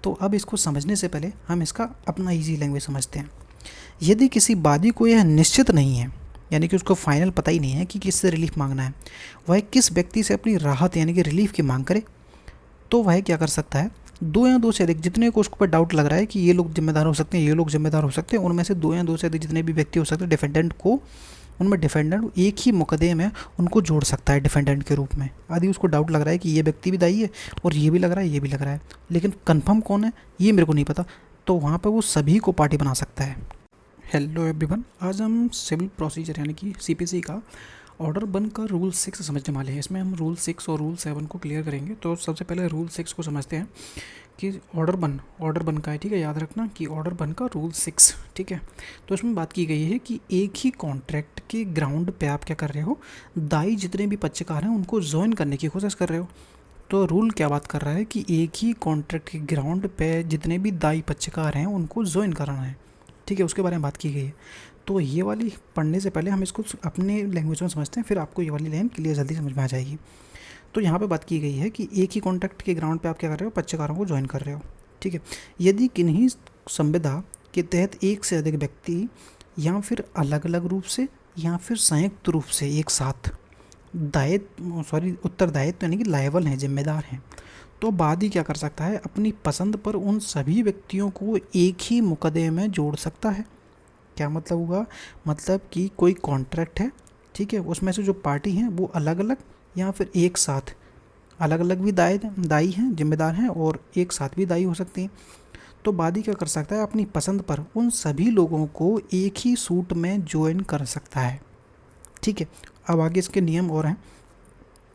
तो अब इसको समझने से पहले हम इसका अपना ईजी लैंग्वेज समझते हैं। यदि किसी वादी को यह निश्चित नहीं है, यानी कि उसको फाइनल पता ही नहीं है कि किससे रिलीफ मांगना है, वह किस व्यक्ति से अपनी राहत यानी कि रिलीफ की मांग करे, तो वह क्या कर सकता है, दो या दो से अधिक, जितने को उसको पर डाउट लग रहा है कि ये लोग जिम्मेदार हो सकते हैं, ये लोग जिम्मेदार हो सकते हैं, उनमें से दो या दो से अधिक जितने भी व्यक्ति हो सकते हैं डिफेंडेंट को, उनमें डिफेंडेंट एक ही मुकदमे में उनको जोड़ सकता है डिफेंडेंट के रूप में। यदि उसको डाउट लग रहा है कि ये व्यक्ति भी दायी है और ये भी लग रहा है, ये भी लग रहा है, लेकिन कंफर्म कौन है ये मेरे को नहीं पता, तो वहाँ पर वो सभी को पार्टी बना सकता है। हेलो एवरीवन, आज हम सिविल प्रोसीजर यानी कि सीपीसी का ऑर्डर 1 का रूल 6 समझने वाले हैं। इसमें हम रूल 6 और रूल 7 को क्लियर करेंगे। तो सबसे पहले रूल 6 को समझते हैं कि ऑर्डर 1 का है, ठीक है। याद रखना कि ऑर्डर 1 का रूल 6, ठीक है। तो इसमें बात की गई है कि एक ही कॉन्ट्रैक्ट के ग्राउंड पे आप क्या कर रहे हो, दाई जितने भी पक्षकार हैं उनको ज्वाइन करने की कोशिश कर रहे हो। तो रूल क्या बात कर रहा है कि एक ही कॉन्ट्रैक्ट के ग्राउंड पे जितने भी दाई पक्षकार हैं उनको ज्वाइन कराना है, ठीक है। उसके बारे में बात की गई है। तो ये वाली पढ़ने से पहले हम इसको अपने लैंग्वेज में समझते हैं, फिर आपको ये वाली लाइन क्लियर जल्दी समझ में आ जाएगी। तो यहाँ पे बात की गई है कि एक ही कॉन्ट्रैक्ट के ग्राउंड पे आप क्या कर रहे हो, पक्षकारों को ज्वाइन कर रहे हो, ठीक है। यदि किन्हीं संविदा के तहत एक से अधिक व्यक्ति या फिर अलग अलग रूप से या फिर संयुक्त रूप से एक साथ उत्तरदायित्व यानी कि लायबल हैं, जिम्मेदार हैं, तो वादी क्या कर सकता है, अपनी पसंद पर उन सभी व्यक्तियों को एक ही मुकदमे में जोड़ सकता है। क्या मतलब हुआ, मतलब कि कोई कॉन्ट्रैक्ट है, ठीक है, उसमें से जो पार्टी हैं वो अलग अलग या फिर एक साथ, अलग अलग भी दायी हैं, जिम्मेदार हैं, और एक साथ भी दायी हो सकती हैं। तो वादी क्या कर सकता है, अपनी पसंद पर उन सभी लोगों को एक ही सूट में ज्वाइन कर सकता है, ठीक है। अब आगे इसके नियम और हैं।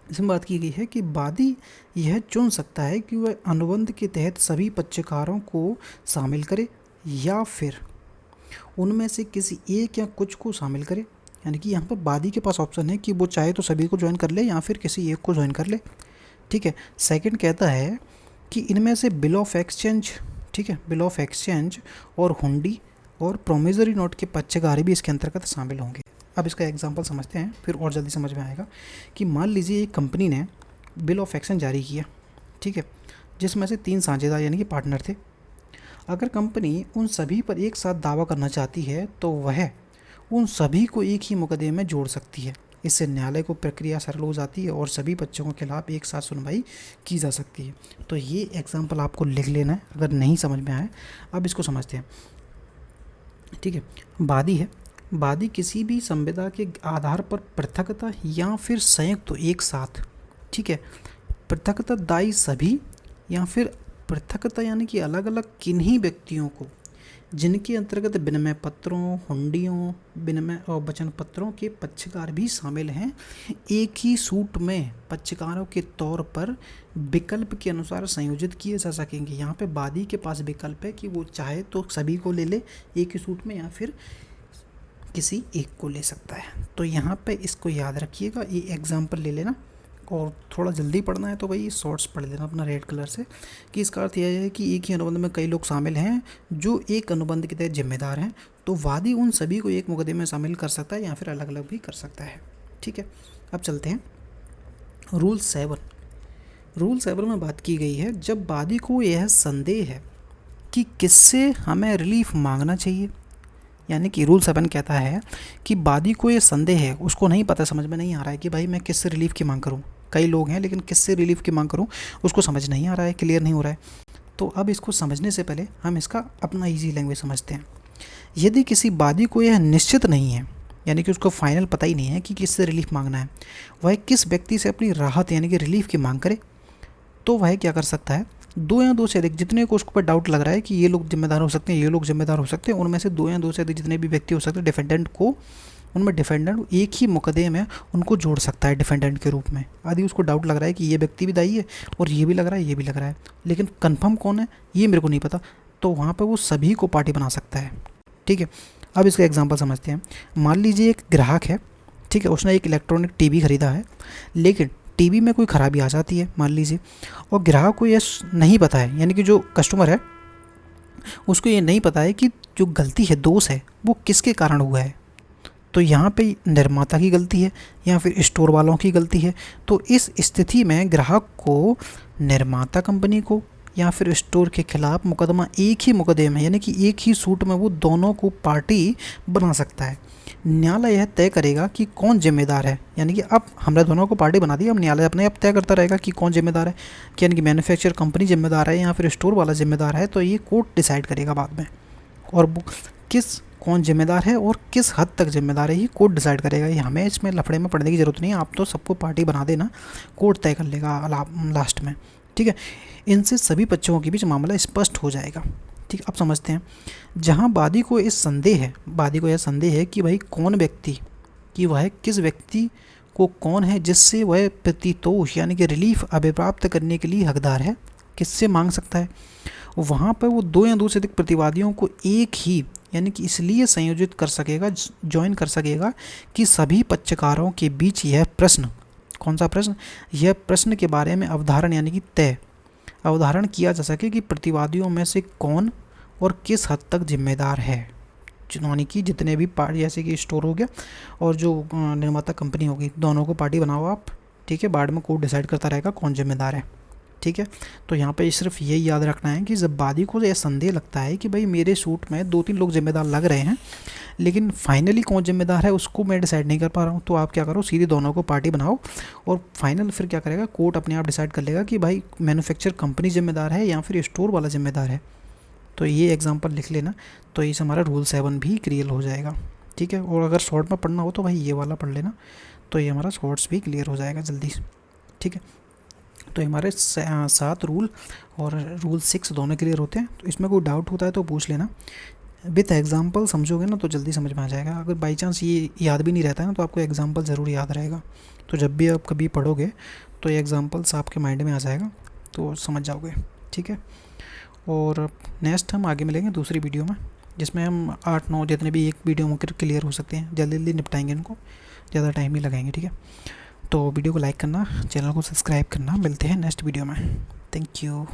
इसमें बात की गई है कि वादी यह चुन सकता है कि वह अनुबंध के तहत सभी पक्षकारों को शामिल करे या फिर उनमें से किसी एक या कुछ को शामिल करे। यानी कि यहाँ पर वादी के पास ऑप्शन है कि वो चाहे तो सभी को ज्वाइन कर ले या फिर किसी एक को ज्वाइन कर ले, ठीक है। सेकंड कहता है कि इनमें से बिल ऑफ एक्सचेंज, ठीक है, बिल ऑफ एक्सचेंज और हुंडी और प्रोमिसरी नोट के पक्षकार भी इसके अंतर्गत शामिल होंगे। अब इसका एग्जांपल समझते हैं, फिर और जल्दी समझ में आएगा। कि मान लीजिए एक कंपनी ने बिल ऑफ एक्सचेंज जारी किया, ठीक है, जिसमें से 3 साझेदार यानी कि पार्टनर थे। अगर कंपनी उन सभी पर एक साथ दावा करना चाहती है तो वह उन सभी को एक ही मुकदमे में जोड़ सकती है। इससे न्यायालय को प्रक्रिया सरल हो जाती है और सभी पक्षों के खिलाफ एक साथ सुनवाई की जा सकती है। तो ये एग्जाम्पल आपको लिख लेना है अगर नहीं समझ में आए। अब इसको समझते हैं, ठीक है। वादी है, वादी किसी भी संविदा के आधार पर पृथकता या फिर संयुक्त एक साथ, ठीक है, पृथकता दायी सभी या फिर पृथकता यानी कि अलग अलग किन्हीं व्यक्तियों को जिनके अंतर्गत विनिमय पत्रों, हुंडियों, विनिमय और वचन पत्रों के पक्षकार भी शामिल हैं, एक ही सूट में पक्षकारों के तौर पर विकल्प के अनुसार संयोजित किए जा सकेंगे। यहाँ पे वादी के पास विकल्प है कि वो चाहे तो सभी को ले ले एक ही सूट में या फिर किसी एक को ले सकता है। तो यहाँ पे इसको याद रखिएगा, ये एग्जाम्पल ले लेना, और थोड़ा जल्दी पढ़ना है तो भाई शॉर्ट्स पढ़ लेना अपना रेड कलर से। कि इसका अर्थ यह है कि एक ही अनुबंध में कई लोग शामिल हैं जो एक अनुबंध के तहत जिम्मेदार हैं, तो वादी उन सभी को एक मुकदमे में शामिल कर सकता है या फिर अलग अलग भी कर सकता है, ठीक है। अब चलते हैं रूल 7। रूल 7 में बात की गई है जब वादी को यह संदेह है कि किससे हमें रिलीफ मांगना चाहिए। यानी कि रूल 7 कहता है कि वादी को ये संदेह है, उसको नहीं पता, समझ में नहीं आ रहा है कि भाई मैं किससे रिलीफ की मांग करूं। कई लोग हैं लेकिन किससे रिलीफ की मांग करूं उसको समझ नहीं आ रहा है, क्लियर नहीं हो रहा है। तो अब इसको समझने से पहले हम इसका अपना ईजी लैंग्वेज समझते हैं। यदि किसी वादी को यह निश्चित नहीं है, यानी कि उसको फाइनल पता ही नहीं है कि किससे रिलीफ मांगना है, वह किस व्यक्ति से अपनी राहत यानी कि रिलीफ की मांग करे, तो वह क्या कर सकता है, दो या दो से अधिक, जितने को उसको पर डाउट लग रहा है कि ये लोग जिम्मेदार हो सकते हैं, ये लोग जिम्मेदार हो सकते हैं, उनमें से दो या दो से अधिक जितने भी व्यक्ति हो सकते हैं डिफेंडेंट को, उनमें डिफेंडेंट एक ही मुकदमे में उनको जोड़ सकता है डिफेंडेंट के रूप में। यदि उसको डाउट लग रहा है कि ये व्यक्ति भी दायी है और ये भी लग रहा है, ये भी लग रहा है, लेकिन कंफर्म कौन है ये मेरे को नहीं पता, तो वहाँ पर वो सभी को पार्टी बना सकता है, ठीक है। अब इसका एग्जाम्पल समझते हैं। मान लीजिए एक ग्राहक है, ठीक है, उसने एक इलेक्ट्रॉनिक टीवी खरीदा है, लेकिन टीवी में कोई ख़राबी आ जाती है मान लीजिए, और ग्राहक को यह नहीं पता है, यानी कि जो कस्टमर है उसको ये नहीं पता है कि जो गलती है, दोष है, वो किसके कारण हुआ है। तो यहाँ पे निर्माता की गलती है या फिर स्टोर वालों की गलती है। तो इस स्थिति में ग्राहक को निर्माता कंपनी को या फिर स्टोर के खिलाफ मुकदमा एक ही मुकदमे में, यानी कि एक ही सूट में वो दोनों को पार्टी बना सकता है। न्यायालय यह तय करेगा कि कौन जिम्मेदार है, यानी कि अब हमने दोनों को पार्टी बना दी, अब न्यायालय अपने आप तय करता रहेगा कि कौन जिम्मेदार है, कि यानी कि मैन्युफैक्चर कंपनी जिम्मेदार है या फिर स्टोर वाला जिम्मेदार है, तो ये कोर्ट डिसाइड करेगा बाद में। और किस कौन जिम्मेदार है और किस हद तक जिम्मेदार है ये कोर्ट डिसाइड करेगा। ये हमें इसमें लफड़े में पड़ने की ज़रूरत नहीं है, आप तो सबको पार्टी बना देना, कोर्ट तय कर लेगा लास्ट में, ठीक है। इनसे सभी पक्षों के बीच मामला स्पष्ट हो जाएगा, ठीक। अब समझते हैं, जहाँ वादी को यह संदेह है कि भाई कौन व्यक्ति, कि वह किस व्यक्ति को कौन है जिससे वह प्रतितोष यानी कि रिलीफ अभिप्राप्त करने के लिए हकदार है, किससे मांग सकता है, वहाँ पर वो दो या दो से अधिक प्रतिवादियों को एक ही यानी कि इसलिए संयोजित कर सकेगा, ज्वाइन कर सकेगा कि सभी पक्षकारों के बीच यह प्रश्न, कौन सा प्रश्न, यह प्रश्न के बारे में अवधारण यानी कि तय अवधारण किया जा सके कि प्रतिवादियों में से कौन और किस हद तक जिम्मेदार है, यानी कि जितने भी पार्टी, जैसे कि स्टोर हो गया और जो निर्माता कंपनी होगी, दोनों को पार्टी बनाओ आप, ठीक है। बाद में कोर्ट डिसाइड करता रहेगा कौन जिम्मेदार है, ठीक है। तो यहाँ पे सिर्फ यही याद रखना है कि जब वादी को यह संदेह लगता है कि भाई मेरे सूट में 2-3 लोग जिम्मेदार लग रहे हैं, लेकिन फाइनली कौन जिम्मेदार है उसको मैं डिसाइड नहीं कर पा रहा हूँ, तो आप क्या करो, सीधे दोनों को पार्टी बनाओ और फाइनल फिर क्या करेगा, कोर्ट अपने आप डिसाइड कर लेगा कि भाई मैन्युफैक्चर कंपनी जिम्मेदार है या फिर स्टोर वाला जिम्मेदार है। तो ये एग्जाम्पल लिख लेना, तो इस हमारा रूल 7 भी क्लियर हो जाएगा, ठीक है। और अगर शॉर्ट में पढ़ना हो तो भाई ये वाला पढ़ लेना, तो ये हमारा शॉर्ट्स भी क्लियर हो जाएगा जल्दी, ठीक है। तो हमारे 7 रूल और रूल 6 दोनों क्लियर होते हैं। तो इसमें कोई डाउट होता है तो पूछ लेना, विथ एग्जाम्पल समझोगे ना तो जल्दी समझ में आ जाएगा। अगर बाई चांस ये याद भी नहीं रहता है ना तो आपको एग्जाम्पल ज़रूर याद रहेगा, तो जब भी आप कभी पढ़ोगे तो ये एग्जाम्पल्स आपके माइंड में आ जाएगा, तो समझ जाओगे, ठीक है। और नेक्स्ट हम आगे मिलेंगे दूसरी वीडियो में, जिसमें हम 8-9 जितने भी एक वीडियो में क्लियर हो सकते हैं, जल्दी जल्दी निपटाएंगे इनको, ज़्यादा टाइम नहीं लगाएंगे, ठीक है। तो वीडियो को लाइक करना, चैनल को सब्सक्राइब करना, मिलते हैं नेक्स्ट वीडियो में, थैंक यू।